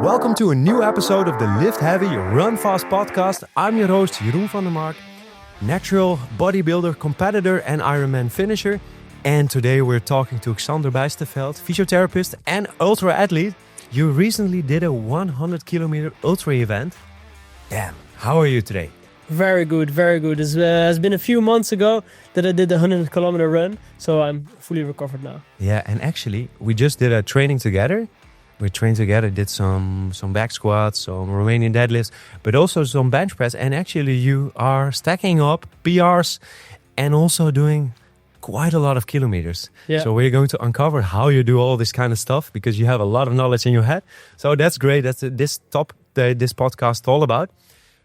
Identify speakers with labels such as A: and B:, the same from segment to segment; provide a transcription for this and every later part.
A: Welcome to a new episode of the Lift Heavy, Run Fast podcast. I'm your host, Jeroen van der Mark, natural bodybuilder, competitor, and Ironman finisher. And today we're talking to Xander Bijsterveld, physiotherapist and ultra athlete. You recently did a 100 kilometer ultra event. Damn, how are you today?
B: Very good, very good. It's been a few months ago that I did the 100 kilometer run, so I'm fully recovered now.
A: Yeah, and actually, we just did a training together. We trained together, did some back squats, some Romanian deadlifts, but also some bench press. And actually, you are stacking up PRs and also doing quite a lot of kilometers.
B: Yeah.
A: So we're going to uncover how you do all this kind of stuff because you have a lot of knowledge in your head. So that's great. That's this podcast all about.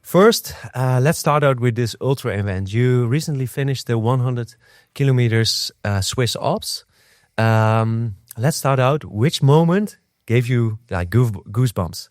A: First, let's start out with this ultra event. You recently finished the 100 kilometers Swiss Alps. Let's start out. Which moment gave you like goosebumps?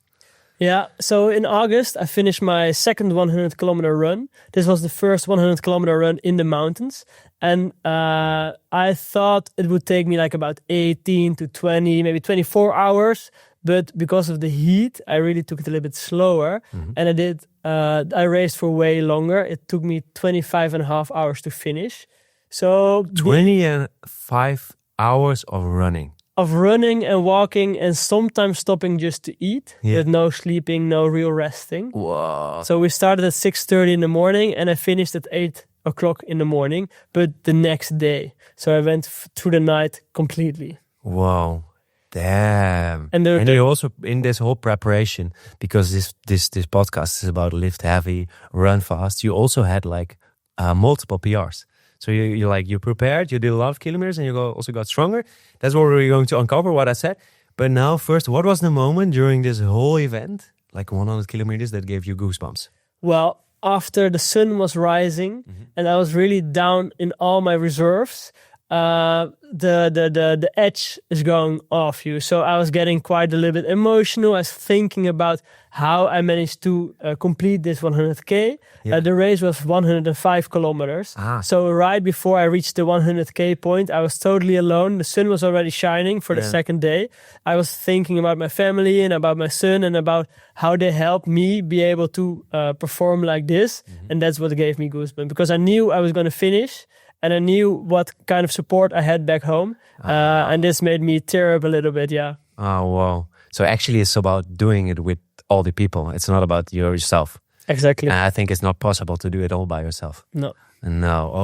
B: Yeah, so in August, I finished my second 100 kilometer run. This was the first 100 kilometer run in the mountains. And I thought it would take me like about 18 to 20, maybe 24 hours. But because of the heat, I really took it a little bit slower. Mm-hmm. And I raced for way longer. It took me 25 and a half hours to finish. So
A: 25 hours of running.
B: Of running and walking and sometimes stopping just to eat. Yeah. With no sleeping, no real resting.
A: Wow.
B: So we started at 6:30 in the morning and I finished at 8 o'clock in the morning, but the next day. So I went through the night completely.
A: Wow. Damn. And you also, in this whole preparation, because this podcast is about lift heavy, run fast, you also had like multiple PRs. So you prepared, you did a lot of kilometers and you also got stronger. That's what we're going to uncover, what I said. But now first, what was the moment during this whole event, like 100 kilometers, that gave you goosebumps?
B: Well, after the sun was rising and I was really down in all my reserves, the edge is going off you. So I was getting quite a little bit emotional. I was thinking about how I managed to complete this 100K. Yeah. The race was 105 kilometers. So right before I reached the 100K point, I was totally alone. The sun was already shining for the second day. I was thinking about my family and about my son and about how they helped me be able to perform like this. Mm-hmm. And that's what gave me goosebumps because I knew I was going to finish. And I knew what kind of support I had back home. And this made me tear up a little bit, yeah.
A: Oh, wow. So actually it's about doing it with all the people. It's not about yourself.
B: Exactly.
A: And I think it's not possible to do it all by yourself.
B: No.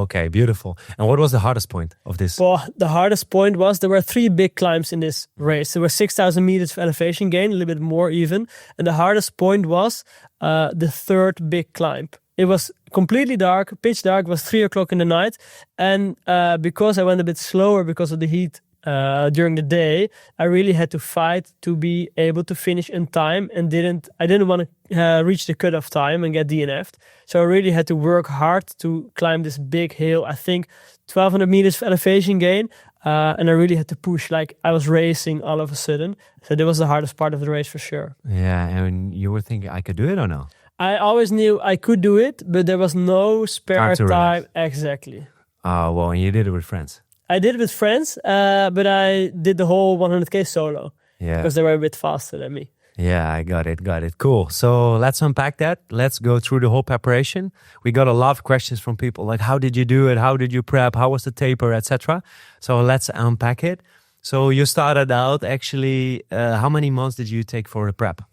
A: Okay, beautiful. And what was the hardest point of this?
B: Well, the hardest point was there were 3 big climbs in this race. There were 6,000 meters of elevation gain, a little bit more even. And the hardest point was the third big climb. It was completely dark, pitch dark. It was 3 o'clock in the night. And because I went a bit slower because of the heat during the day, I really had to fight to be able to finish in time and I didn't want to reach the cutoff time and get DNF'd. So I really had to work hard to climb this big hill. I think 1,200 meters of elevation gain. And I really had to push like I was racing all of a sudden. So that was the hardest part of the race for sure.
A: Yeah, and you were thinking I could do it or no?
B: I always knew I could do it, but there was no spare time. Exactly.
A: Oh, well, and you did it with friends.
B: I did it with friends, but I did the whole 100K solo. Yeah. Because they were a bit faster than me.
A: Yeah, I got it. Cool. So let's unpack that. Let's go through the whole preparation. We got a lot of questions from people like, how did you do it? How did you prep? How was the taper, etc.? So let's unpack it. So you started out actually, how many months did you take for the prep?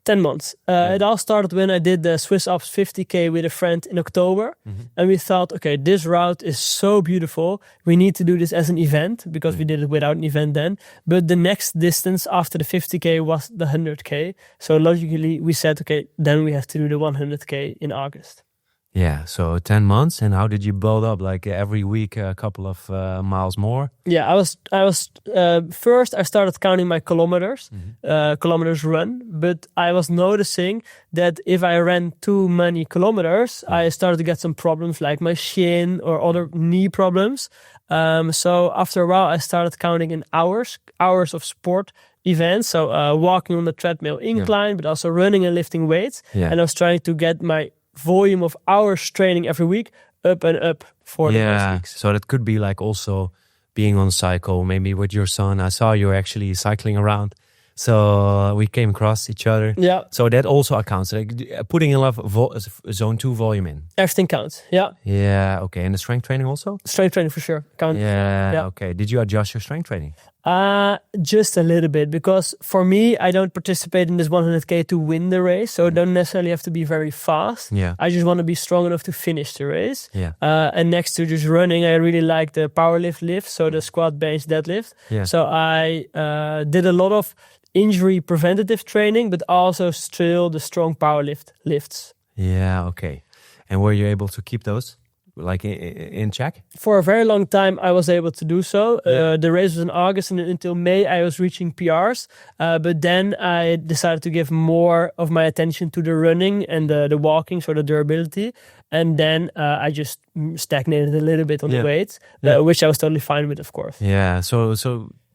B: 10 months. It all started when I did the Swiss Alps 50K with a friend in October. Mm-hmm. And we thought, okay, this route is so beautiful. We need to do this as an event because we did it without an event then. But the next distance after the 50K was the 100K. So logically we said, okay, then we have to do the 100K in August.
A: Yeah, so 10 months. And how did you build up? Like every week, a couple of miles more?
B: Yeah, I was first I started counting my kilometers, kilometers run. But I was noticing that if I ran too many kilometers, I started to get some problems like my shin or other knee problems. So after a while, I started counting in hours of sport events. So walking on the treadmill incline, but also running and lifting weights. Yeah. And I was trying to get my volume of hours training every week up and up for the next weeks.
A: So that could be like also being on cycle, maybe with your son. I saw you actually cycling around So we came across each other.
B: Yeah.
A: So that also accounts. Like putting enough zone 2 volume in.
B: Everything counts. Yeah.
A: Yeah. Okay. And the strength training also?
B: Strength training for sure.
A: Yeah. Okay. Did you adjust your strength training?
B: Just a little bit, because for me, I don't participate in this 100K to win the race, so I don't necessarily have to be very fast.
A: Yeah.
B: I just want to be strong enough to finish the race.
A: Yeah.
B: And next to just running, I really like the powerlift lift, so the squat, bench, deadlift.
A: Yeah.
B: So I did a lot of injury preventative training, but also still the strong powerlift lifts.
A: Yeah. Okay. And were you able to keep those like in check?
B: For a very long time, I was able to do so. The race was in August, and until May, I was reaching PRs. But then I decided to give more of my attention to the running and the walking, so the durability. And then I just stagnated a little bit on the weights, which I was totally fine with, of course.
A: Yeah. So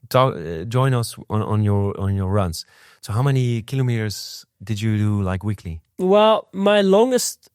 A: join us on your runs. So how many kilometers did you do like weekly?
B: Well, my longest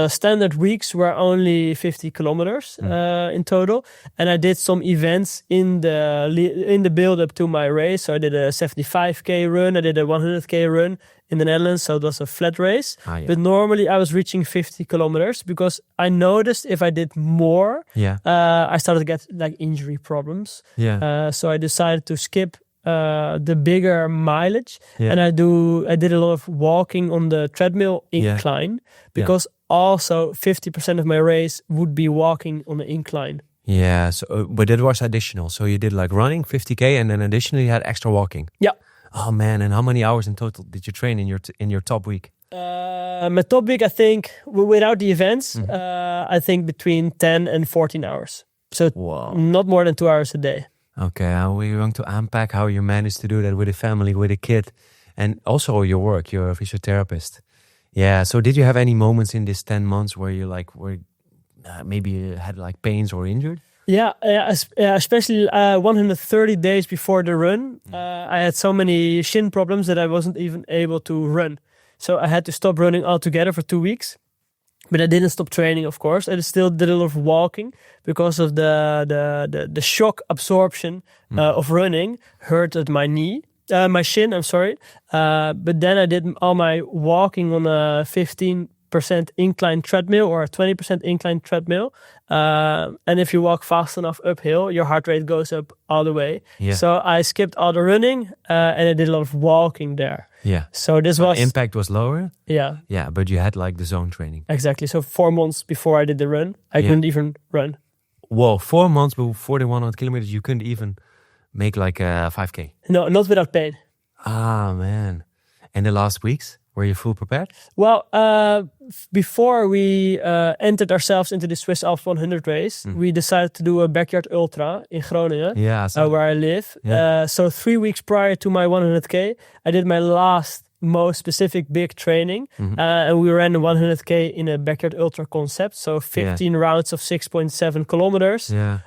B: standard weeks were only 50 kilometers in total, and I did some events in the build up to my race. So I did a 75k run, I did a 100k run in the Netherlands, so it was a flat race. But normally I was reaching 50 kilometers because I noticed if I did more, I started to get like injury problems. So I decided to skip the bigger mileage, and I did a lot of walking on the treadmill incline, because also 50% of my race would be walking on the incline.
A: Yeah, so but that was additional. So you did like running 50k, and then additionally you had extra walking.
B: Yeah.
A: Oh man, and how many hours in total did you train in your top week?
B: My top week, I think, without the events, I think between 10 and 14 hours. So not more than 2 hours a day.
A: Okay, we're going to unpack how you managed to do that with a family, with a kid, and also your work. You're a physiotherapist. Yeah. So, did you have any moments in this 10 months where you maybe you had like pains or injured?
B: Yeah, especially 130 days before the run, I had so many shin problems that I wasn't even able to run. So I had to stop running altogether for 2 weeks. But I didn't stop training, of course. I still did a lot of walking because of the shock absorption of running hurt my shin. I'm sorry. But then I did all my walking on a 15% incline treadmill or a 20% incline treadmill. And if you walk fast enough uphill, your heart rate goes up all the way. Yeah. So I skipped all the running and I did a lot of walking there.
A: Yeah.
B: So this was...
A: impact was lower?
B: Yeah.
A: Yeah, but you had like the zone training.
B: Exactly. So 4 months before I did the run, I couldn't even run.
A: Whoa, 4 months before the 100 kilometers, you couldn't even make like a 5K?
B: No, not without pain.
A: Ah, man. And the last weeks? Were you full prepared?
B: Well, before we entered ourselves into the Swiss Alps 100 race, we decided to do a backyard ultra in Groningen, where I live. Yeah. So 3 weeks prior to my 100K, I did my last, most specific big training. And we ran the 100K in a backyard ultra concept. So 15 rounds of 6.7 kilometers. Yeah.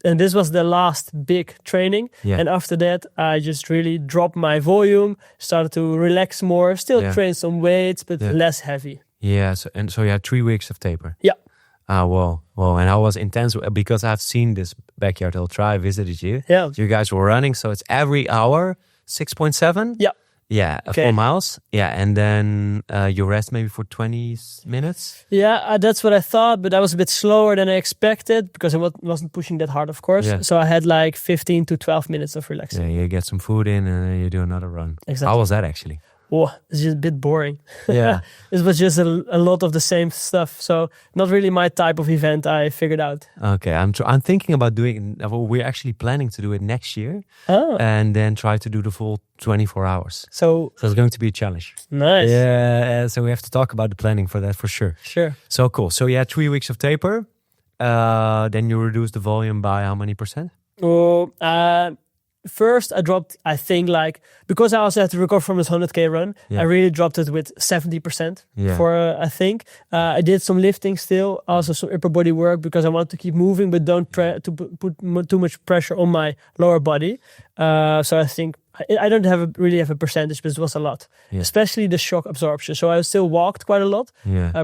B: And this was the last big training. Yeah. And after that, I just really dropped my volume, started to relax more, still train some weights, but less heavy.
A: Yeah, so you had 3 weeks of taper.
B: Yeah.
A: Wow. And how was intense? Because I've seen this backyard ultra, I visited you.
B: Yeah.
A: You guys were running, so it's every hour, 6.7?
B: Yeah.
A: Yeah, 4 miles. Yeah, and then you rest maybe for 20 minutes?
B: Yeah, that's what I thought, but I was a bit slower than I expected because I wasn't pushing that hard, of course. Yeah. So I had like 15 to 12 minutes of relaxing.
A: Yeah, you get some food in and then you do another run.
B: Exactly.
A: How was that actually?
B: Oh, it's just a bit boring.
A: Yeah.
B: It was just a lot of the same stuff. So not really my type of event, I figured out.
A: Okay, I'm thinking about doing it. We're actually planning to do it next year. Oh. And then try to do the full 24 hours. So it's going to be a challenge.
B: Nice.
A: Yeah, so we have to talk about the planning for that for sure.
B: Sure.
A: So cool. So you had 3 weeks of taper. Then you reduced the volume by how many percent?
B: First, I dropped, I think, because I also had to recover from this 100K run, I really dropped it with 70% I think. I did some lifting still, also some upper body work because I want to keep moving, but don't put too much pressure on my lower body. So I think I don't really have a percentage, but it was a lot, especially the shock absorption. So I still walked quite a lot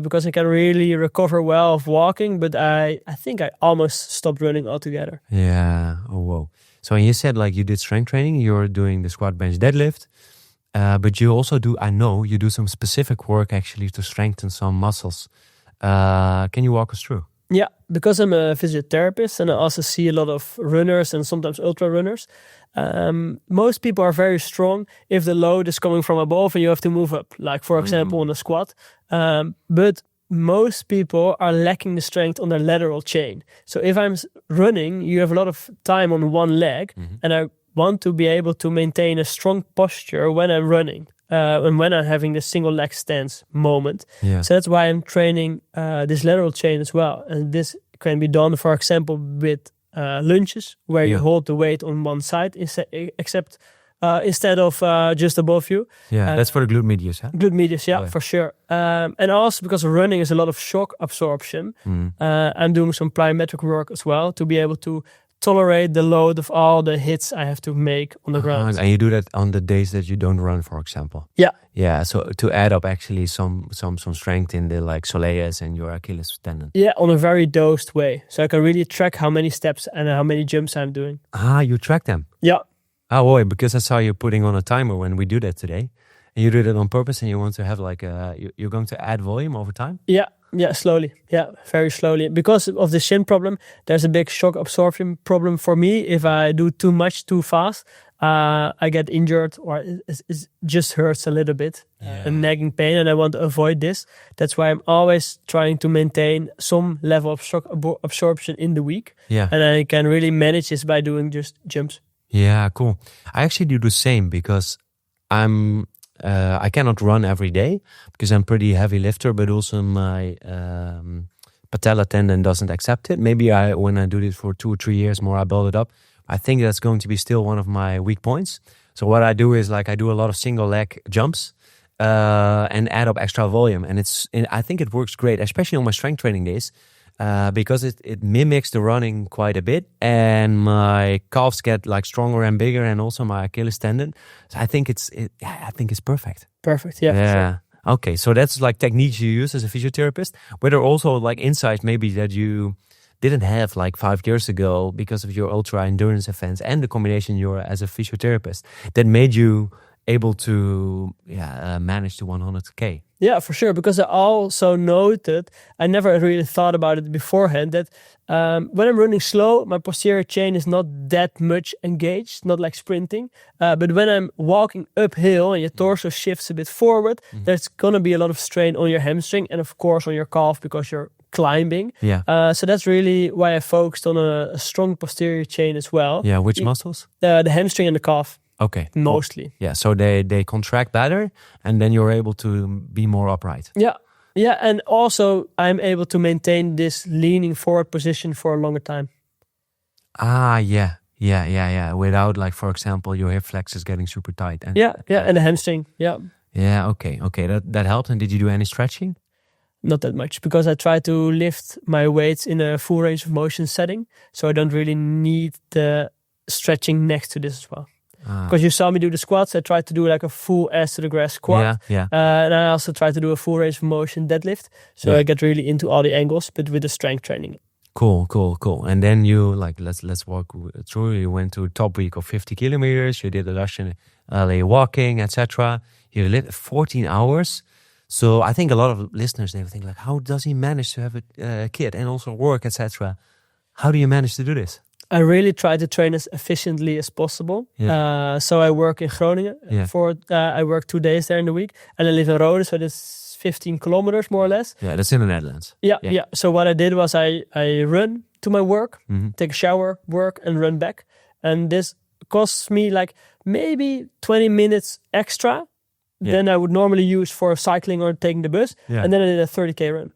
B: because I can really recover well of walking, but I think I almost stopped running altogether.
A: Yeah. Oh, whoa. So you said like you did strength training, you're doing the squat, bench, deadlift, but you also I know you do some specific work actually to strengthen some muscles. Can you walk us through?
B: Yeah, because I'm a physiotherapist and I also see a lot of runners and sometimes ultra runners. Most people are very strong if the load is coming from above and you have to move up, like for example on a squat. But most people are lacking the strength on their lateral chain. So if I'm running, you have a lot of time on one leg, and I want to be able to maintain a strong posture when I'm running. And when I'm having the single leg stance moment. So that's why I'm training this lateral chain as well. And this can be done, for example, with lunges, where you hold the weight on one side instead of just above you.
A: That's for the glute medius, huh?
B: Glute medius, for sure. And also because running is a lot of shock absorption, I'm doing some plyometric work as well to be able to tolerate the load of all the hits I have to make on the ground.
A: And you do that on the days that you don't run, for example. Yeah. So to add up actually some strength in the like soleus and your Achilles tendon.
B: Yeah, on a very dosed way. So I can really track how many steps and how many jumps I'm doing.
A: You track them?
B: Yeah.
A: Oh boy, because I saw you putting on a timer when we do that today. And you did it on purpose and you want to have like you're going to add volume over time?
B: Yeah, slowly. Yeah, very slowly. Because of the shin problem, there's a big shock absorption problem for me. If I do too much too fast, I get injured or it just hurts a little bit, a nagging pain, and I want to avoid this. That's why I'm always trying to maintain some level of shock absorption in the week. And I can really manage this by doing just jumps. Yeah,
A: cool. I actually do the same because I cannot run every day because I'm pretty heavy lifter, but also my patella tendon doesn't accept it. Maybe when I do this for 2 or 3 years more, I build it up. I think that's going to be still one of my weak points. So what I do is like I do a lot of single leg jumps and add up extra volume. And I think it works great, especially on my strength training days. Because it mimics the running quite a bit, and my calves get like stronger and bigger, and also my Achilles tendon. So I think it's perfect.
B: Perfect, yeah.
A: Sure. Okay, so that's like techniques you use as a physiotherapist. Were there also like insights maybe that you didn't have like 5 years ago because of your ultra endurance events and the combination you're as a physiotherapist that made you able to manage the 100K?
B: Yeah, for sure. Because I also noted, I never really thought about it beforehand, that when I'm running slow, my posterior chain is not that much engaged, not like sprinting. But when I'm walking uphill and your torso shifts a bit forward, there's going to be a lot of strain on your hamstring and of course on your calf because you're climbing. So that's really why I focused on a strong posterior chain as well.
A: Yeah, which muscles?
B: The hamstring and the calf.
A: Okay.
B: Mostly.
A: Yeah, so they contract better and then you're able to be more upright.
B: Yeah, and also I'm able to maintain this leaning forward position for a longer time.
A: Yeah. Without like, for example, your hip flexors getting super tight. And
B: and the hamstring,
A: Yeah, okay. That helps. And did you do any stretching?
B: Not that much, because I try to lift my weights in a full range of motion setting. So I don't really need the stretching next to this as well. Because you saw me do the squats, I tried to do like a full ass to the grass squat. And I also tried to do a full range of motion deadlift. So I get really into all the angles, but with the strength training.
A: Cool. And then you like, let's walk through. You went to top week of 50 kilometers. You did a Russian LA walking, etc. You lived 14 hours. So I think a lot of listeners, they think like, how does he manage to have a kid and also work, etc.? How do you manage to do this?
B: I really try to train as efficiently as possible. So I work in Groningen. I work 2 days there in the week. And I live in Rode, so that's 15 kilometers more or less.
A: Yeah, that's in the Netherlands.
B: Yeah. So what I did was I run to my work, take a shower, work, and run back. And this costs me like maybe 20 minutes extra than I would normally use for cycling or taking the bus. And then I did a 30K run.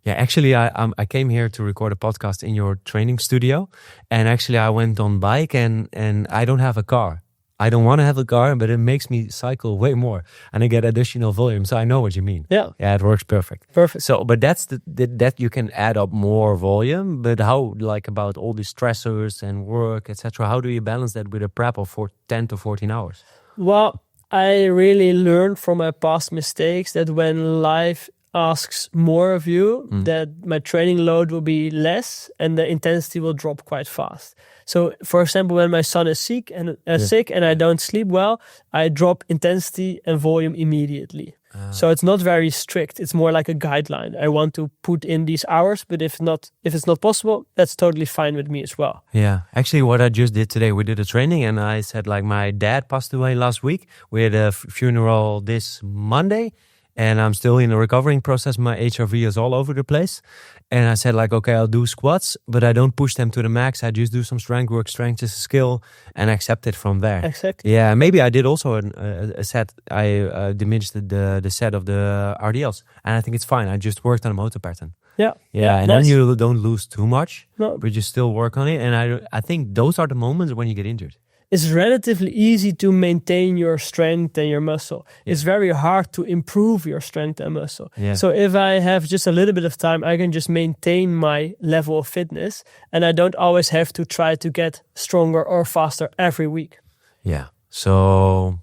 A: Yeah, actually, I came here to record a podcast in your training studio, and actually I went on bike, and I don't have a car. I don't want to have a car, but it makes me cycle way more, and I get additional volume. So I know what you mean. Yeah, it works perfect. So, but that's that you can add up more volume. But how, like, about all the stressors and work, etc. How do you balance that with a prep of 10 to 14 hours?
B: Well, I really learned from my past mistakes that when life asks more of you, that my training load will be less and the intensity will drop quite fast. So, for example, when my son is sick and I don't sleep well, I drop intensity and volume immediately. So it's not very strict. It's more like a guideline. I want to put in these hours, but if it's not possible, that's totally fine with me as well.
A: Yeah, actually, what I just did today, we did a training, and I said like my dad passed away last week. We had a funeral this Monday. And I'm still in the recovering process. My HRV is all over the place. And I said like, okay, I'll do squats, but I don't push them to the max. I just do some strength work. Strength is a skill and accept it from there.
B: Exactly.
A: Yeah, maybe I did also a set. I diminished the set of the RDLs. And I think it's fine. I just worked on a motor pattern.
B: Yeah.
A: Yeah, and then you don't lose too much,
B: no.
A: But you still work on it. And I think those are the moments when you get injured.
B: It's relatively easy to maintain your strength and your muscle. Yeah. It's very hard to improve your strength and muscle. Yeah. So if I have just a little bit of time, I can just maintain my level of fitness. And I don't always have to try to get stronger or faster every week.
A: Yeah. So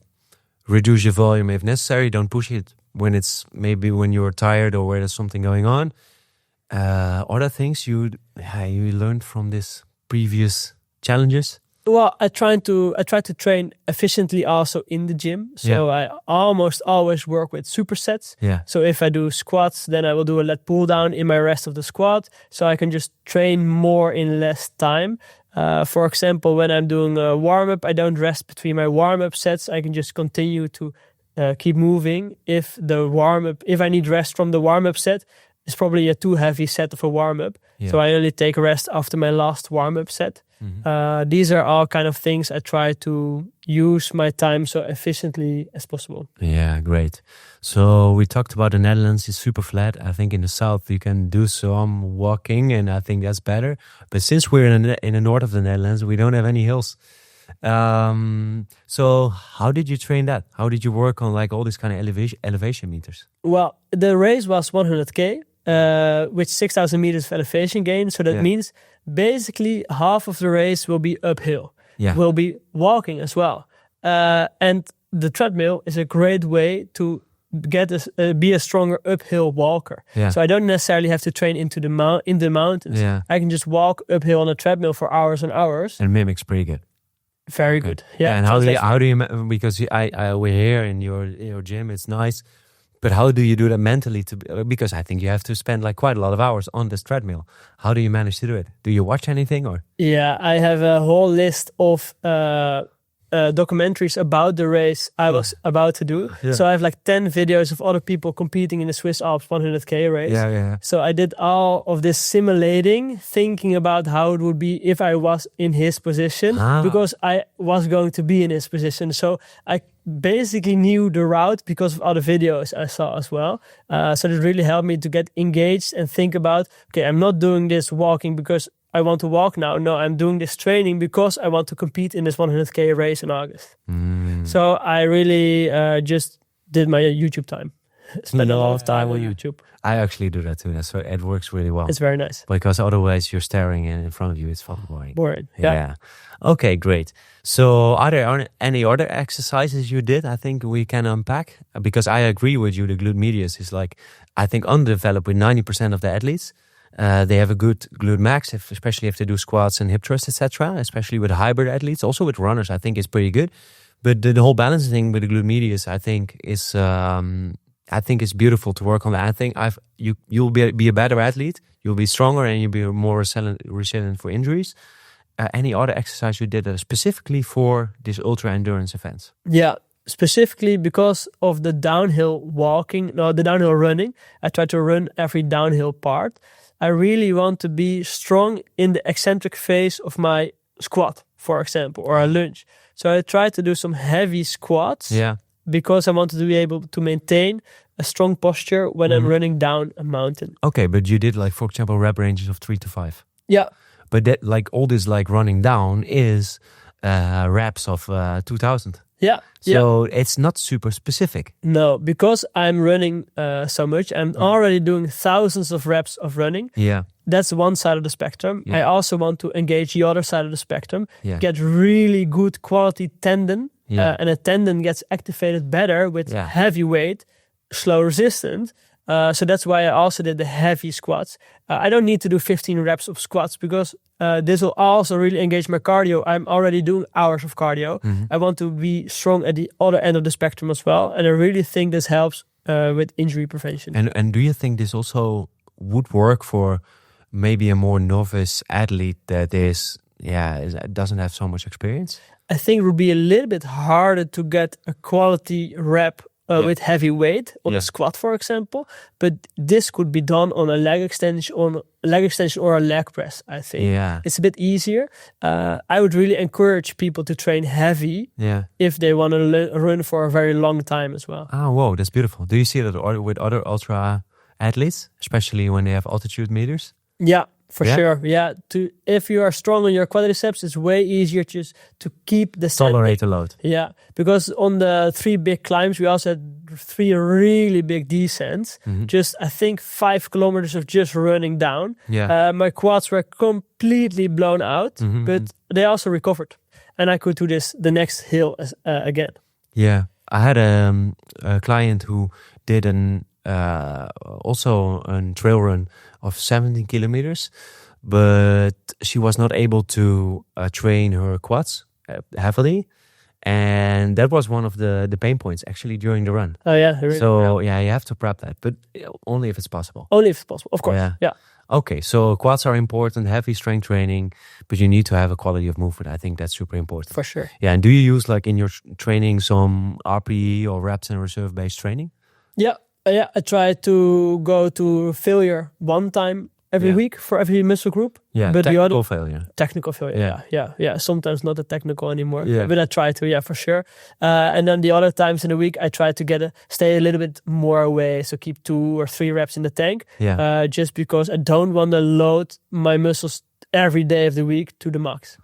A: reduce your volume if necessary. Don't push it when when you're tired or where there's something going on. Other things you learned from this previous challenges?
B: Well, I try to train efficiently also in the gym. So I almost always work with supersets. Yeah. So if I do squats, then I will do a lat pull down in my rest of the squat. So I can just train more in less time. For example, when I'm doing a warm-up, I don't rest between my warm-up sets. I can just continue to keep moving. If I need rest from the warm-up set, it's probably a too heavy set of a warm-up. Yeah. So I only take a rest after my last warm-up set. Mm-hmm. These are all kind of things I try to use my time so efficiently as possible. Yeah, great.
A: So we talked about the Netherlands is super flat. I think in the south you can do some walking, and I think that's better. But since we're in the north of the Netherlands, we don't have any hills. So how did you train that? How did you work on like all these kind of elevation meters?
B: Well, the race was 100K. With 6,000 meters of elevation gain. So that means basically half of the race will be uphill. Yeah. Will be walking as well. And the treadmill is a great way to be a stronger uphill walker. Yeah. So I don't necessarily have to train in the mountains. Yeah. I can just walk uphill on a treadmill for hours and hours.
A: And mimic's pretty good.
B: Very good. Yeah.
A: And how do you because we're here in your gym, it's nice. But how do you do that mentally? Because I think you have to spend like quite a lot of hours on this treadmill. How do you manage to do it? Do you watch anything or?
B: Yeah, I have a whole list of documentaries about the race I was about to do. Yeah. So I have like 10 videos of other people competing in the Swiss Alps 100K race. Yeah. So I did all of this simulating, thinking about how it would be if I was in his position, because I was going to be in his position. So I basically knew the route because of other videos I saw as well. So it really helped me to get engaged and think about, okay, I'm not doing this walking because I want to walk now. No, I'm doing this training because I want to compete in this 100K race in August. So I really just did my YouTube time. Spend a lot of time on YouTube.
A: I actually do that too. So it works really well.
B: It's very nice.
A: Because otherwise you're staring in front of you. It's fucking boring.
B: Boring.
A: Yeah. Okay, great. So are there any other exercises you did? I think we can unpack. Because I agree with you. The glute medius is like, I think, underdeveloped with 90% of the athletes. They have a good glute max, especially if they do squats and hip thrusts, etc. Especially with hybrid athletes, also with runners, I think it's pretty good. But the whole balancing with the glute medius, I think, is beautiful to work on. I think you'll be a better athlete, you'll be stronger, and you'll be more resilient for injuries. Any other exercise you did specifically for this ultra endurance events?
B: Yeah. Specifically because of the downhill running, I try to run every downhill part. I really want to be strong in the eccentric phase of my squat, for example, or a lunge. So I try to do some heavy squats because I want to be able to maintain a strong posture when I'm running down a mountain.
A: Okay, but you did like, for example, rep ranges of 3 to 5.
B: Yeah.
A: But that like all this like running down is reps of 2000.
B: Yeah.
A: So it's not super specific.
B: No, because I'm running so much, I'm already doing thousands of reps of running. Yeah. That's one side of the spectrum. Yeah. I also want to engage the other side of the spectrum, get really good quality tendon and a tendon gets activated better with heavy weight, slow resistant. So that's why I also did the heavy squats. I don't need to do 15 reps of squats because this will also really engage my cardio. I'm already doing hours of cardio. I want to be strong at the other end of the spectrum as well. And I really think this helps with injury prevention.
A: And do you think this also would work for maybe a more novice athlete that doesn't have so much experience?
B: I think it would be a little bit harder to get a quality rep with heavy weight on a squat, for example. But this could be done on a leg extension, or a leg press, I think.
A: Yeah.
B: It's a bit easier. I would really encourage people to train heavy if they want to run for a very long time as well.
A: Oh, whoa, that's beautiful. Do you see that with other ultra athletes, especially when they have altitude meters?
B: Yeah. For sure, if you are strong on your quadriceps, it's way easier just to keep the
A: tolerate the load.
B: Yeah, because on the 3 big climbs, we also had 3 really big descents. Just, I think, 5 kilometers of just running down. Yeah. My quads were completely blown out, but they also recovered. And I could do this the next hill again.
A: Yeah, I had a client who did also a trail run of 17 kilometers, but she was not able to train her quads heavily, and that was one of the pain points actually during the run.
B: Oh yeah, really?
A: So you have to prep that, but only if it's possible.
B: Only if it's possible, of course. Yeah.
A: Okay, so quads are important, heavy strength training, but you need to have a quality of movement. I think that's super important.
B: For sure.
A: Yeah, and do you use like in your training some RPE or reps and reserve based training?
B: Yeah. I try to go to failure one time every week for every muscle group.
A: Yeah,
B: but
A: technical failure.
B: Technical failure, yeah. Sometimes not the technical anymore, but I try to, for sure. And then the other times in the week, I try to stay a little bit more away, so keep 2 or 3 reps in the tank. Yeah. Just because I don't want to load my muscles every day of the week to the max.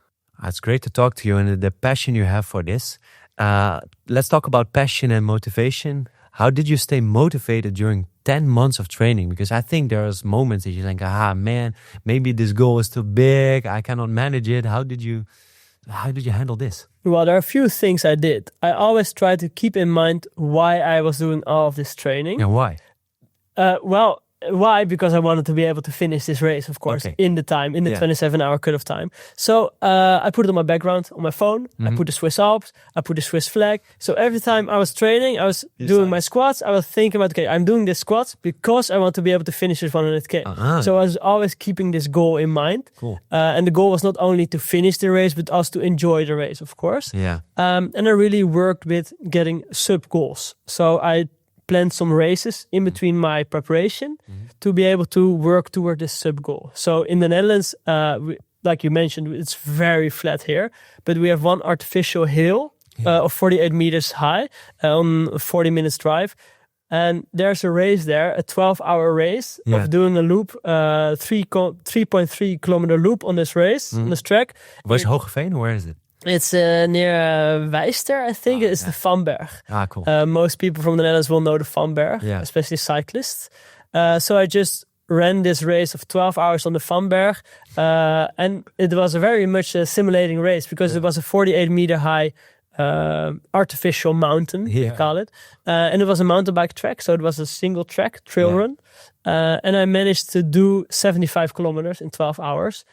A: It's great to talk to you and the passion you have for this. Let's talk about passion and motivation. How did you stay motivated during 10 months of training? Because I think there's moments that you think, man, maybe this goal is too big. I cannot manage it. How did you handle this?
B: Well, there are a few things I did. I always try to keep in mind why I was doing all of this training.
A: And why?
B: Why? Because I wanted to be able to finish this race, of course, in the 27-hour cut-off time. So I put it on my background, on my phone. I put the Swiss Alps. I put the Swiss flag. So every time I was training, I was doing my squats. I was thinking about, I'm doing this squats because I want to be able to finish this 100K. So I was always keeping this goal in mind.
A: Cool.
B: And the goal was not only to finish the race, but also to enjoy the race, of course.
A: Yeah.
B: And I really worked with getting sub-goals. So I planned some races in between my preparation to be able to work toward this sub goal. So in the Netherlands, like you mentioned, it's very flat here, but we have one artificial hill of 48 meters high on a 40 minutes drive. And there's a race there, a 12-hour race of doing a loop, 3.3 kilometer loop on this race, on this track.
A: Where's Hoogeveen? Where is it?
B: It's near Wijster, I think. It's the Vanberg.
A: Cool.
B: Most people from the Netherlands will know the Vanberg, especially cyclists. So I just ran this race of 12 hours on the Vanberg. And it was a very much a simulating race because it was a 48 meter high artificial mountain, we call it. And it was a mountain bike track. So it was a single track trail run. And I managed to do 75 kilometers in 12 hours.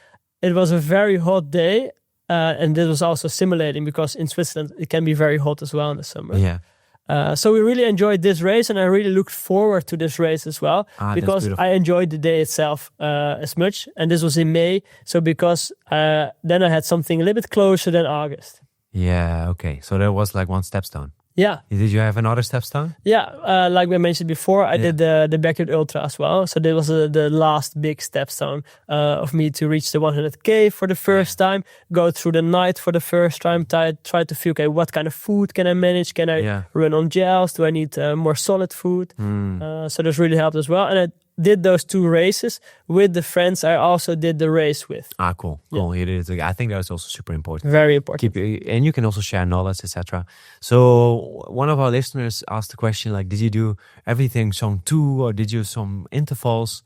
B: It was a very hot day. And this was also simulating because in Switzerland it can be very hot as well in the summer.
A: Yeah.
B: So we really enjoyed this race, and I really looked forward to this race as well because I enjoyed the day itself as much. And this was in May, so because then I had something a little bit closer than August.
A: Yeah. Okay. So there was like one stepstone.
B: Yeah.
A: Did you have another stepstone?
B: Yeah, like we mentioned before, I did the Backyard Ultra as well. So this was the last big stepstone of me to reach the 100K for the first time, go through the night for the first time, try to feel, okay, what kind of food can I manage? Can I run on gels? Do I need more solid food? So this really helped as well. And I did those 2 races with the friends I also did the race with.
A: Cool. Yeah. I think that is also super important.
B: Very important.
A: And you can also share knowledge, etc. So one of our listeners asked the question, like, did you do everything zone 2 or did you some intervals?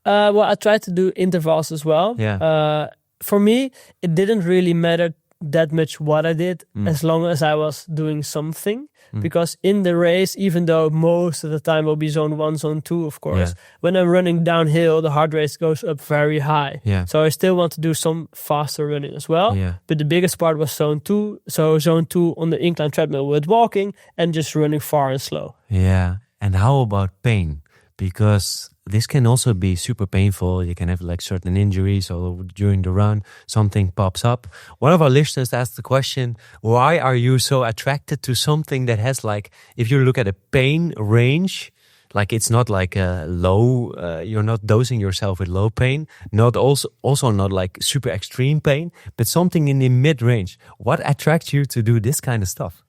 B: Well, I tried to do intervals as well.
A: Yeah.
B: For me, it didn't really matter that much what I did as long as I was doing something. Because in the race, even though most of the time will be zone 1, zone 2, of course, when I'm running downhill, the heart rate goes up very high. So I still want to do some faster running as well. But the biggest part was zone 2. So zone 2 on the incline treadmill with walking and just running far and slow.
A: Yeah. And how about pain? Because this can also be super painful. You can have like certain injuries, or during the run something pops up. One of our listeners asked the question, why are you so attracted to something that has like, if you look at a pain range, like it's not like a low, you're not dosing yourself with low pain, not also not like super extreme pain, but something in the mid-range. What attracts you to do this kind of stuff?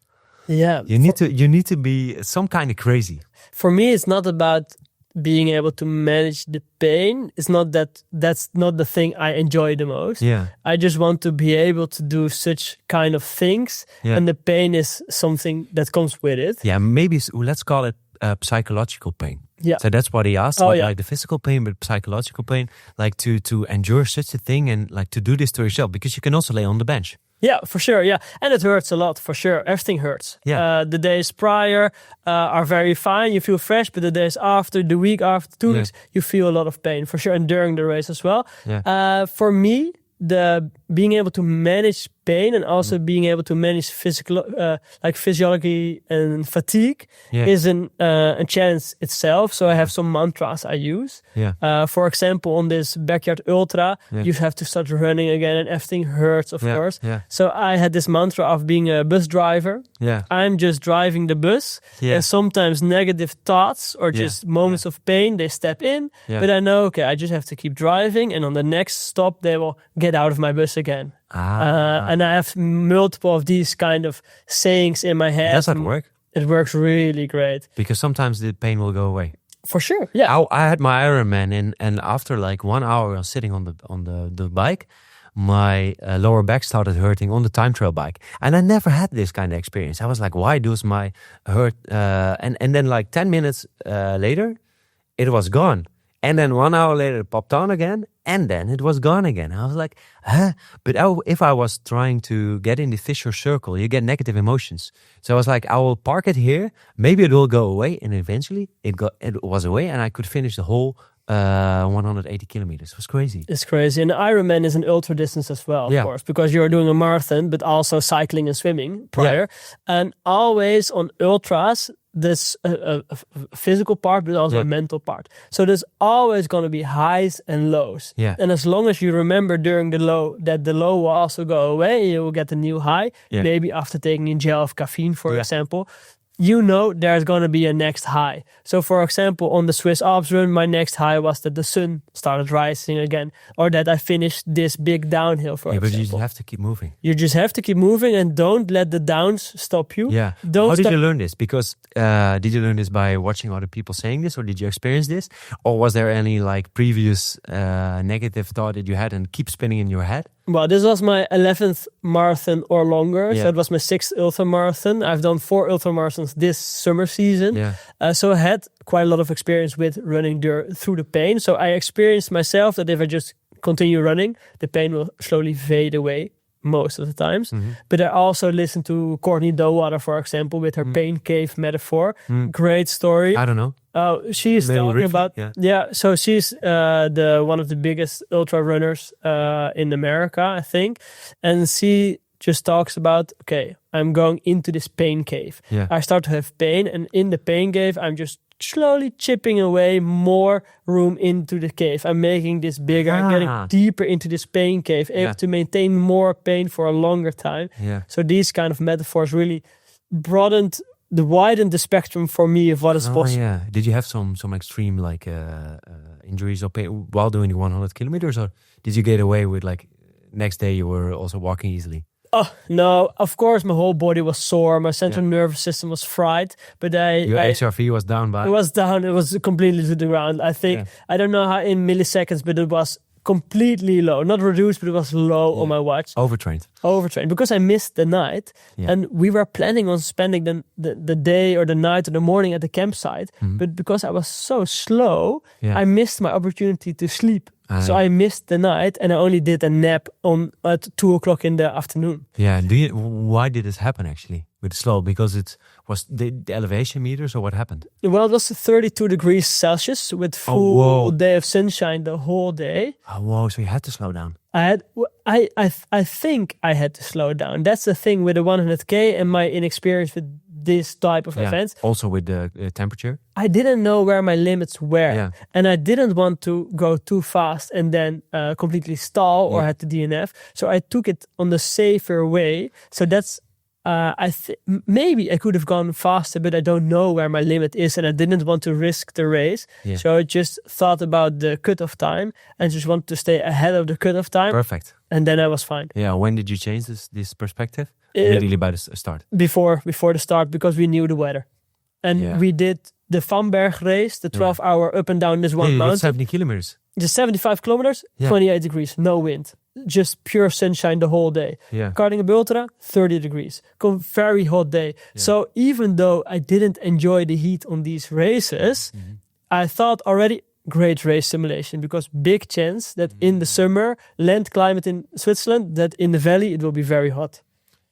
B: Yeah.
A: You need to be some kind of crazy.
B: For me, it's not about being able to manage the pain. It's not that's not the thing I enjoy the most. I just want to be able to do such kind of things, and the pain is something that comes with it.
A: Maybe let's call it psychological pain. So that's what he asked, like the physical pain, but psychological pain, like to endure such a thing and like to do this to yourself, because you can also lay on the bench.
B: Yeah, for sure. Yeah. And it hurts a lot, for sure. Everything hurts. The days prior are very fine. You feel fresh, but the days after, the week after, 2 weeks, you feel a lot of pain, for sure. And during the race as well. For me, the being able to manage pain and also being able to manage physiology and fatigue is a challenge itself. So I have some mantras I use. For example, on this backyard ultra, you have to start running again and everything hurts, of course. So I had this mantra of being a bus driver. I'm just driving the bus, and sometimes negative thoughts or just moments of pain, they step in. But I know, okay, I just have to keep driving, and on the next stop, they will get out of my bus again. And I have multiple of these kind of sayings in my head.
A: Does that work?
B: It works really great.
A: Because sometimes the pain will go away.
B: For sure, yeah.
A: I had my Ironman, and after like 1 hour of sitting on the bike, my lower back started hurting on the time trial bike. And I never had this kind of experience. I was like, why does my hurt? And then like 10 minutes later, it was gone. And then 1 hour later, it popped on again. And then it was gone again. I was like, huh? But if I was trying to get in the vicious circle, you get negative emotions. So I was like, I will park it here. Maybe it will go away. And eventually it was away, and I could finish the whole 180 kilometers. It was crazy.
B: It's crazy. And Ironman is an ultra distance as well, of course, because you're doing a marathon, but also cycling and swimming prior. And always on ultras, there's a physical part, but also a mental part. So there's always going to be highs and lows. And as long as you remember during the low that the low will also go away, you will get a new high. Maybe after taking a gel of caffeine, for example, you know there's going to be a next high. So for example, on the Swiss Alps run, my next high was that the sun started rising again, or that I finished this big downhill, for example.
A: But you just have to keep moving.
B: You just have to keep moving, and don't let the downs stop you.
A: How did you learn this? Because did you learn this by watching other people saying this, or did you experience this? Or was there any like previous negative thought that you had and keep spinning in your head?
B: Well, this was my 11th marathon or longer. So it was my 6th ultra marathon. I've done 4 ultra marathons this summer season. So I had quite a lot of experience with running through the pain. So I experienced myself that if I just continue running, the pain will slowly fade away most of the times. But I also listened to Courtney Dowater, for example, with her pain cave metaphor. Great story.
A: I don't know.
B: Oh, she's talking about so she's one of the biggest ultra runners in America, I think, and she just talks about, okay, I'm going into this pain cave. I start to have pain, and in the pain cave, I'm just slowly chipping away more room into the cave. I'm making this bigger, I'm getting deeper into this pain cave, able to maintain more pain for a longer time. So these kind of metaphors really widened the spectrum for me of what is possible.
A: Did you have some extreme like injuries or pain while doing the 100 kilometers, or did you get away with like next day you were also walking easily?
B: Oh, no, of course my whole body was sore, my central nervous system was fried, but your
A: HRV was down by?
B: It was down, it was completely to the ground. I think, I don't know how in milliseconds, but it was completely low, not reduced, but it was low on my watch.
A: Overtrained,
B: because I missed the night, and we were planning on spending the day or the night or the morning at the campsite, but because I was so slow, I missed my opportunity to sleep So I missed the night, and I only did a nap at 2:00 in the afternoon.
A: Yeah. Why did this happen actually with the slope? Because it was the elevation meters, or what happened?
B: Well, it was 32 degrees Celsius with full day of sunshine the whole day.
A: Oh, whoa! So you had to slow down.
B: I think I had to slow down. That's the thing with the 100K and my inexperience with this type of events.
A: Also with the temperature.
B: I didn't know where my limits were.
A: Yeah.
B: And I didn't want to go too fast and then completely stall or had to DNF. So I took it on the safer way. So that's, maybe I could have gone faster, but I don't know where my limit is. And I didn't want to risk the race. Yeah. So I just thought about the cutoff time and just wanted to stay ahead of the cutoff time.
A: Perfect.
B: And then I was fine.
A: Yeah. When did you change this perspective? Immediately by the start?
B: Before the start, because we knew the weather. And we did the Van Berg race, the 12-hour up and down this one mountain.
A: 70 kilometers.
B: Just 75 kilometers, 28 degrees, no wind. Just pure sunshine the whole day. Yeah. Karting Ultra, 30 degrees. Very hot day. Yeah. So even though I didn't enjoy the heat on these races, I thought already, great race simulation, because big chance that in the summer, land climate in Switzerland, that in the valley it will be very hot.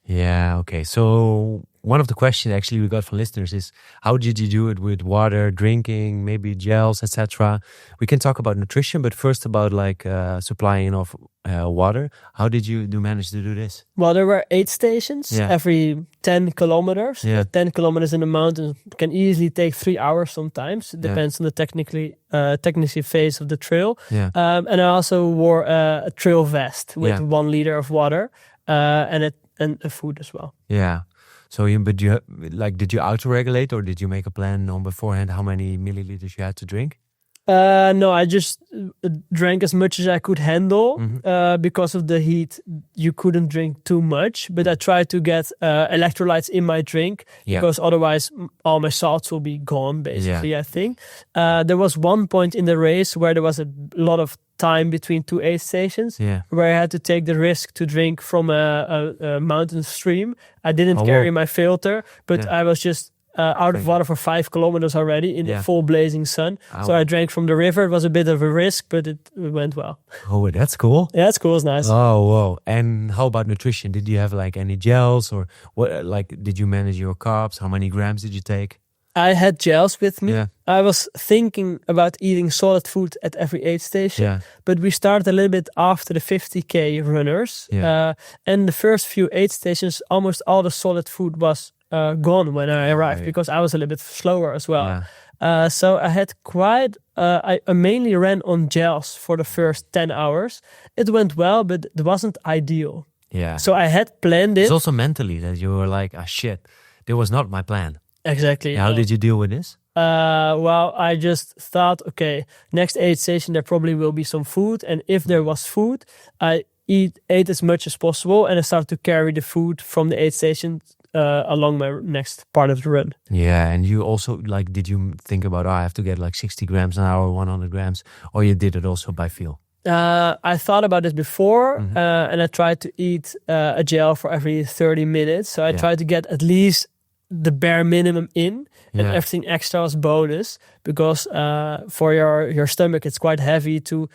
A: Yeah, okay. So one of the questions actually we got from listeners is, how did you do it with water, drinking, maybe gels, etc.? We can talk about nutrition, but first about like supplying of water. How did you manage to do this?
B: Well, there were 8 stations every 10 kilometers. Yeah. 10 kilometers in the mountains can easily take 3 hours sometimes. It depends on the technical phase of the trail. Yeah. And I also wore a trail vest with 1 liter of water and food as well.
A: Yeah. So, did you auto-regulate, or did you make a plan on beforehand how many milliliters you had to drink?
B: No, I just drank as much as I could handle. Because of the heat, you couldn't drink too much. But I tried to get electrolytes in my drink, because otherwise all my salts will be gone, basically, I think. There was one point in the race where there was a lot of time between 2 aid stations where I had to take the risk to drink from a mountain stream. I didn't carry my filter, but I was just out of water for 5 kilometers already in the full blazing sun. So I drank from the river. It was a bit of a risk, but it went well.
A: Oh, that's cool.
B: Yeah, it's cool. It's nice.
A: Oh, whoa. And how about nutrition? Did you have like any gels, or what? Like, did you manage your carbs? How many grams did you take?
B: I had gels with me. Yeah. I was thinking about eating solid food at every aid station, but we started a little bit after the 50K runners. Yeah. And the first few aid stations, almost all the solid food was gone when I arrived, because I was a little bit slower as well. Yeah. So I had I mainly ran on gels for the first 10 hours. It went well, but it wasn't ideal. Yeah. So I had planned it.
A: It's also mentally that you were like, shit, that was not my plan.
B: Exactly.
A: How did you deal with this?
B: Well, I just thought, okay, next aid station there probably will be some food, and if there was food, I ate as much as possible, and I started to carry the food from the aid station along my next part of the run. Yeah,
A: and you also, like, did you think about, I have to get like 60 grams an hour, 100 grams, or you did it also by feel?
B: I thought about it before, and I tried to eat a gel for every 30 minutes. So I tried to get at least the bare minimum in, and everything extra was bonus, because for your stomach it's quite heavy to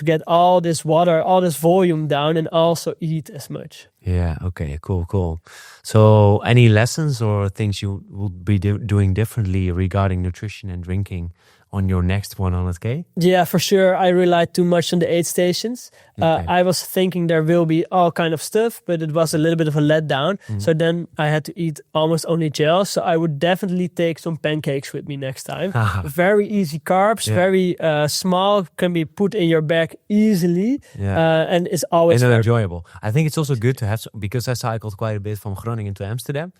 B: get all this water, all this volume down, and also eat as much.
A: Yeah, okay, cool. So any lessons or things you will be doing differently regarding nutrition and drinking on your next 100K?
B: Yeah, for sure. I relied too much on the aid stations. I was thinking there will be all kind of stuff, but it was a little bit of a letdown. So then I had to eat almost only gels. So I would definitely take some pancakes with me next time. Very easy carbs, very small, can be put in your bag easily. And it's always
A: enjoyable. I think it's also good to have, because I cycled quite a bit from Groningen to Amsterdam.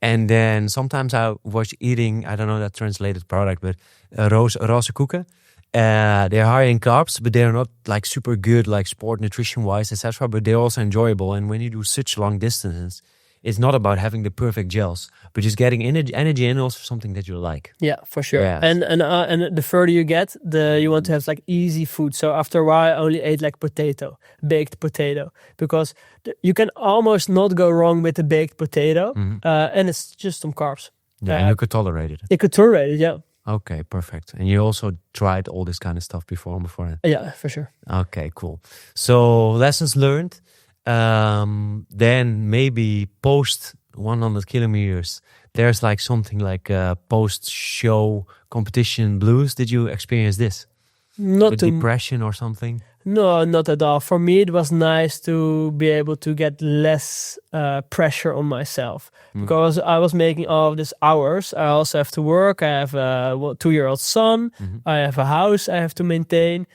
A: And then sometimes I was eating, I don't know that translated product, but roze koeken. They're high in carbs, but they're not like super good, like sport nutrition wise, etc. But they're also enjoyable. And when you do such long distances, it's not about having the perfect gels, but just getting energy and also something that you like.
B: Yeah, for sure. Yeah. And the further you get, you want to have like easy food. So after a while, I only ate like baked potato, because you can almost not go wrong with the baked potato, and it's just some carbs.
A: Yeah, and you could tolerate it.
B: You could tolerate it, yeah.
A: Okay, perfect. And you also tried all this kind of stuff beforehand?
B: Yeah, for sure.
A: Okay, cool. So lessons learned. Then maybe post 100 kilometers, there's like something like post-show competition blues. Did you experience this?
B: Not
A: depression or something?
B: No, not at all. For me, it was nice to be able to get less pressure on myself because I was making all of these hours. I also have to work. I have a 2-year-old son. I have a house I have to maintain.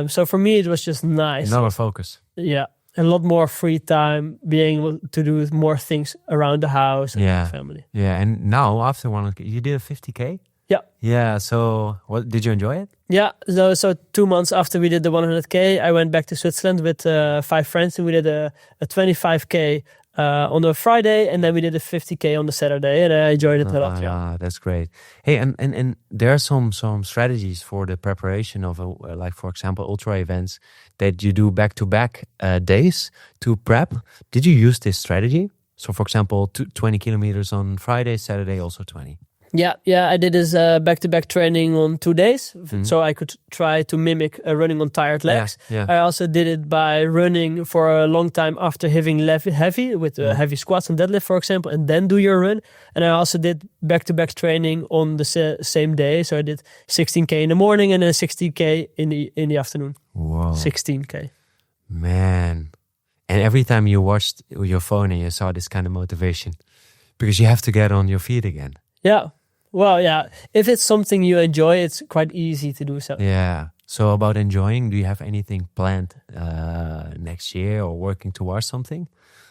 B: So for me, it was just nice.
A: Another focus.
B: Yeah. A lot more free time, being able to do more things around the house and the family.
A: Yeah, and now after you did a 50K?
B: Yeah.
A: Yeah, so what did you enjoy it?
B: Yeah, so 2 months after we did the 100K, I went back to Switzerland with 5 friends and we did a 25K on the Friday, and then we did a 50K on the Saturday, and I enjoyed it a lot.
A: Yeah, that's great. Hey, and there are some strategies for the preparation of like for example ultra events that you do back-to-back days to prep. Did you use this strategy? So for example, 20 kilometers on Friday, Saturday also 20.
B: Yeah, I did this back-to-back training on 2 days, so I could try to mimic running on tired legs.
A: Yeah.
B: I also did it by running for a long time after having heavy with heavy squats and deadlift, for example, and then do your run. And I also did back-to-back training on the same day, so I did 16K in the morning and then 60K in the afternoon.
A: Wow,
B: 16K.
A: Man, and every time you watched your phone and you saw this kind of motivation, because you have to get on your feet again.
B: Yeah. Well, yeah. If it's something you enjoy, it's quite easy to do so.
A: Yeah. So about enjoying, do you have anything planned next year or working towards something?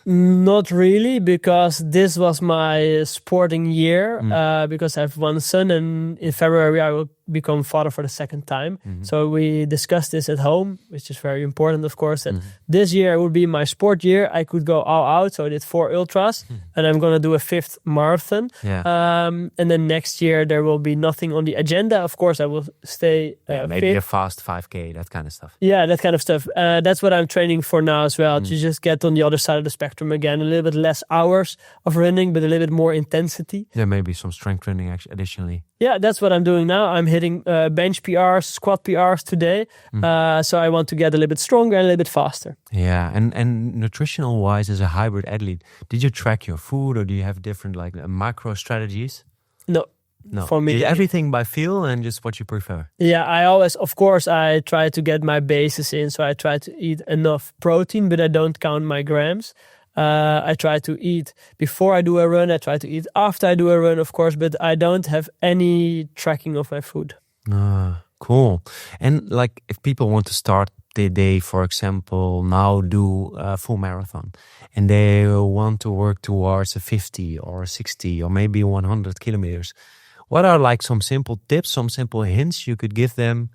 B: Not really, because this was my sporting year, because I have one son, and in February I will become father for the second time. So we discussed this at home, which is very important, of course, that this year would be my sport year. I could go all out, so I did 4 ultras, and I'm going to do a 5th marathon. And then next year there will be nothing on the agenda. Of course, I will stay
A: maybe
B: fit.
A: a fast 5K, that kind of stuff.
B: Yeah, that kind of stuff. That's what I'm training for now as well, to just get on the other side of the spectrum again, a little bit less hours of running, but a little bit more intensity.
A: Yeah, maybe some strength training additionally.
B: Yeah, that's what I'm doing now. I'm hitting bench PRs, squat PRs today. So I want to get a little bit stronger and a little bit faster.
A: Yeah, and nutritional wise, as a hybrid athlete, did you track your food or do you have different like macro strategies?
B: No. For me,
A: everything by feel and just what you prefer.
B: Yeah, I always, of course, I try to get my bases in. So I try to eat enough protein, but I don't count my grams. I try to eat before I do a run. I try to eat after I do a run, of course, but I don't have any tracking of my food.
A: Cool. And like if people want to start, they for example, now do a full marathon and they want to work towards a 50 or 60 or maybe 100 kilometers. What are like some simple tips, some simple hints you could give them?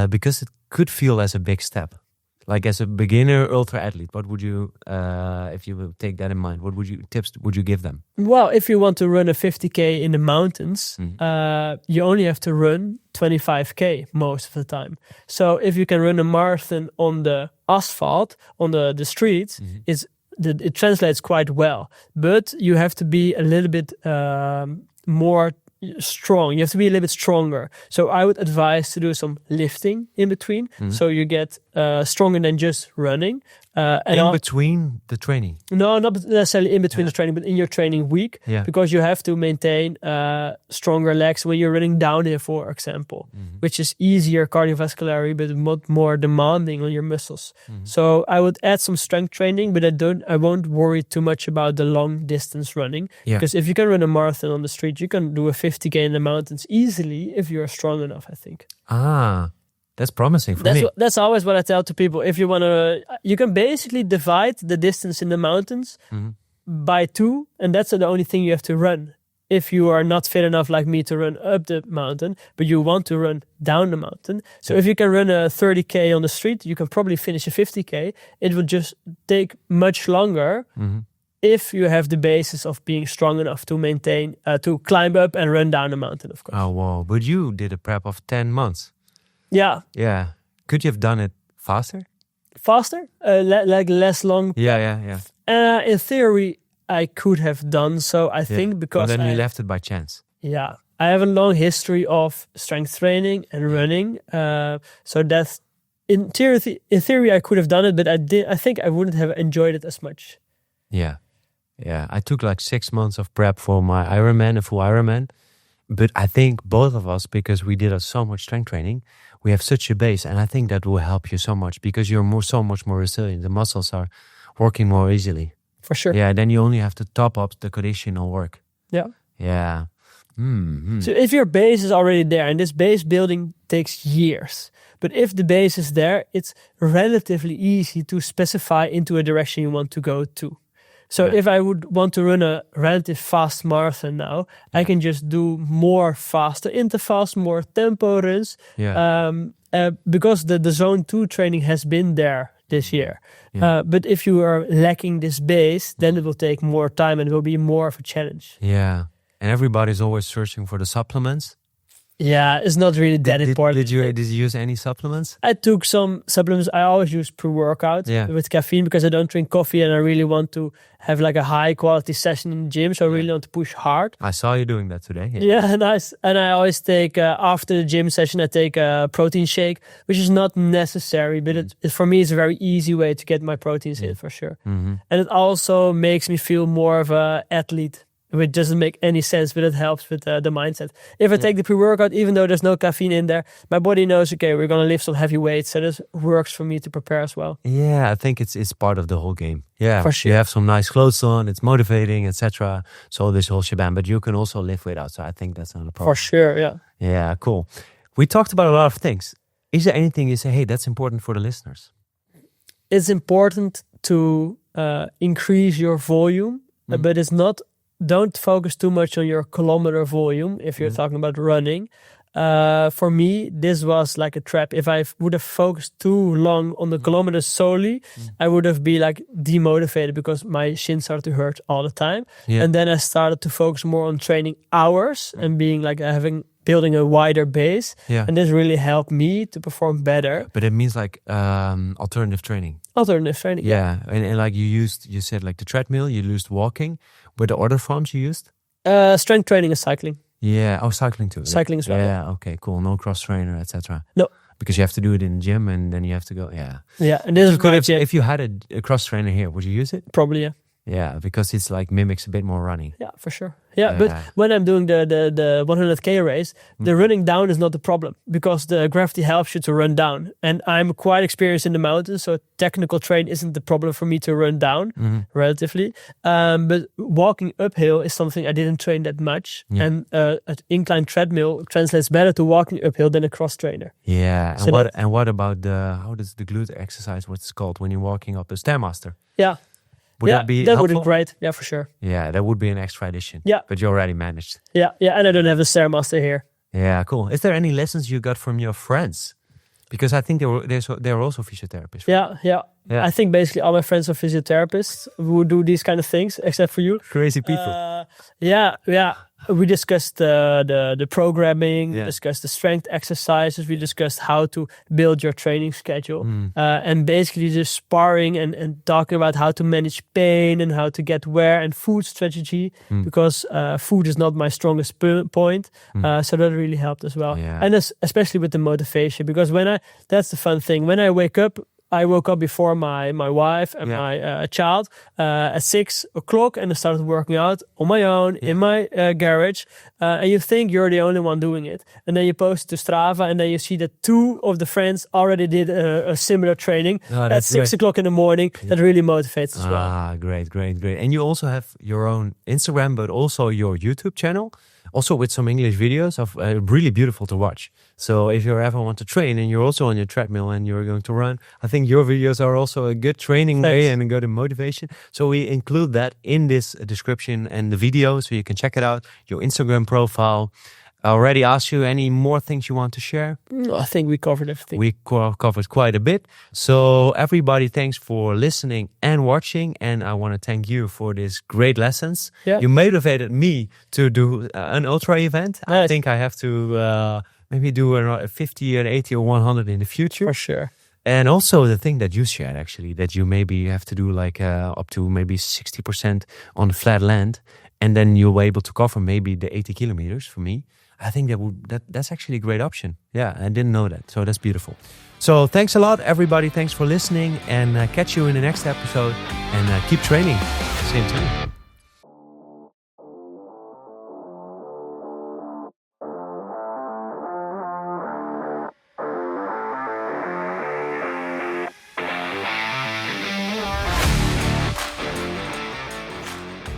A: Because it could feel as a big step. Like as a beginner ultra athlete, what would you, if you will take that in mind, what tips would you give them?
B: Well, if you want to run a 50K in the mountains, you only have to run 25K most of the time. So if you can run a marathon on the asphalt, on the streets, it translates quite well. But you have to be a little bit more strong. You have to be a little bit stronger. So I would advise to do some lifting in between, so you get stronger than just running.
A: In between the training?
B: No, not necessarily in between the training, but in your training week, because you have to maintain stronger legs when you're running downhill, for example, which is easier cardiovascularly, but much more demanding on your muscles. So I would add some strength training, but I won't worry too much about the long distance running, because if you can run a marathon on the street, you can do a 50K in the mountains easily if you're strong enough, I think.
A: That's promising for me.
B: That's always what I tell to people. If you want to, you can basically divide the distance in the mountains by 2, and that's the only thing you have to run. If you are not fit enough like me to run up the mountain, but you want to run down the mountain. So if you can run a 30K on the street, you can probably finish a 50K. It will just take much longer if you have the basis of being strong enough to maintain, to climb up and run down the mountain, of course.
A: Oh, wow. But you did a prep of 10 months.
B: Yeah.
A: Could you have done it faster?
B: Faster? Like less long?
A: Yeah.
B: In theory, I could have done so, I think, because...
A: But then you left it by chance.
B: Yeah. I have a long history of strength training and running. So that's in theory I could have done it, but I think I wouldn't have enjoyed it as much.
A: Yeah. I took like 6 months of prep for my Ironman, a full Ironman. But I think both of us, because we did so much strength training, we have such a base, and I think that will help you so much because you're so much more resilient. The muscles are working more easily.
B: For sure.
A: Yeah, then you only have to top up the conditional work. Yeah. Mm-hmm.
B: So if your base is already there, and this base building takes years, but if the base is there, it's relatively easy to specify into a direction you want to go to. So if I would want to run a relative fast marathon now, I can just do more faster intervals, more tempo runs, because the zone 2 training has been there this year. But if you are lacking this base, then it will take more time and it will be more of a challenge.
A: Yeah, and everybody's always searching for the supplements.
B: Yeah, it's not really that important.
A: Did you use any supplements?
B: I took some supplements. I always use pre-workout with caffeine because I don't drink coffee and I really want to have like a high quality session in the gym. So I really want to push hard.
A: I saw you doing that today.
B: Yeah, nice. And I always take, after the gym session, I take a protein shake, which is not necessary, but it for me, it's a very easy way to get my proteins in for sure. Mm-hmm. And it also makes me feel more of an athlete. Which doesn't make any sense, but it helps with the mindset. If I take the pre-workout, even though there's no caffeine in there, my body knows, okay, we're going to lift some heavy weights. So this works for me to prepare as well.
A: Yeah, I think it's part of the whole game. Yeah,
B: for sure.
A: You have some nice clothes on, it's motivating, etc. So this whole shebang, but you can also live without. So I think that's not a problem.
B: For sure, yeah.
A: Yeah, cool. We talked about a lot of things. Is there anything you say, hey, that's important for the listeners?
B: It's important to increase your volume, but it's not... Don't focus too much on your kilometer volume if you're talking about running. For me, this was like a trap. If I would have focused too long on the kilometers solely, I would have been like demotivated because my shin started to hurt all the time. Yeah. And then I started to focus more on training hours and being like building a wider base. Yeah. And this really helped me to perform better.
A: But it means like alternative training.
B: Alternative training.
A: Yeah. And like you said like the treadmill, you used walking. Were the other forms you used?
B: Strength training and cycling.
A: Yeah. Oh, cycling too.
B: Cycling as well.
A: Yeah. Okay. Cool. No cross trainer, etc.
B: No.
A: Because you have to do it in the gym and then you have to go. Yeah.
B: Yeah. And this is good.
A: If you had a cross trainer here, would you use it?
B: Probably. Yeah.
A: Yeah, because it's like mimics a bit more running.
B: Yeah, for sure. Yeah, but when I'm doing the 100K race, the running down is not the problem because the gravity helps you to run down. And I'm quite experienced in the mountains, so technical train isn't the problem for me to run down relatively. But walking uphill is something I didn't train that much. Yeah. And an incline treadmill translates better to walking uphill than a cross trainer.
A: Yeah, and what about how does the glute exercise, what's it called, when you're walking up the Stairmaster?
B: Yeah.
A: Would that be
B: that would be great. Yeah, for sure.
A: Yeah, that would be an extra addition.
B: Yeah.
A: But you already managed.
B: Yeah, and I don't have the Stairmaster here.
A: Yeah, cool. Is there any lessons you got from your friends? Because I think they're also physiotherapists. Right?
B: Yeah. I think basically all my friends are physiotherapists who do these kind of things, except for you.
A: Crazy people.
B: Yeah. We discussed the programming, discussed the strength exercises, we discussed how to build your training schedule, and basically just sparring and talking about how to manage pain and how to get wear and food strategy, because food is not my strongest point, so that really helped as well. Yeah. And especially with the motivation, because that's the fun thing. When I woke up before my wife and my child at 6 o'clock, and I started working out on my own in my garage. And you think you're the only one doing it, and then you post to Strava, and then you see that 2 of the friends already did a similar training at 6 o'clock in the morning. That really motivates as well.
A: Ah, great. And you also have your own Instagram, but also your YouTube channel. Also with some English videos of really beautiful to watch. So if you ever want to train and you're also on your treadmill and you're going to run, I think your videos are also a good training way and a good motivation. So we include that in this description and the video, so you can check it out. Your Instagram profile. I already asked you any more things you want to share?
B: I think we covered everything.
A: We covered quite a bit. So everybody, thanks for listening and watching. And I want to thank you for these great lessons. Yeah. You motivated me to do an ultra event. Nice. I think I have to maybe do a 50, an 80 or 100 in the future.
B: For sure.
A: And also the thing that you shared, actually, that you maybe have to do like up to maybe 60% on flat land. And then you'll be able to cover maybe the 80 kilometers for me. I think that's actually a great option. Yeah, I didn't know that. So that's beautiful. So thanks a lot, everybody. Thanks for listening, and catch you in the next episode. And keep training. Same time.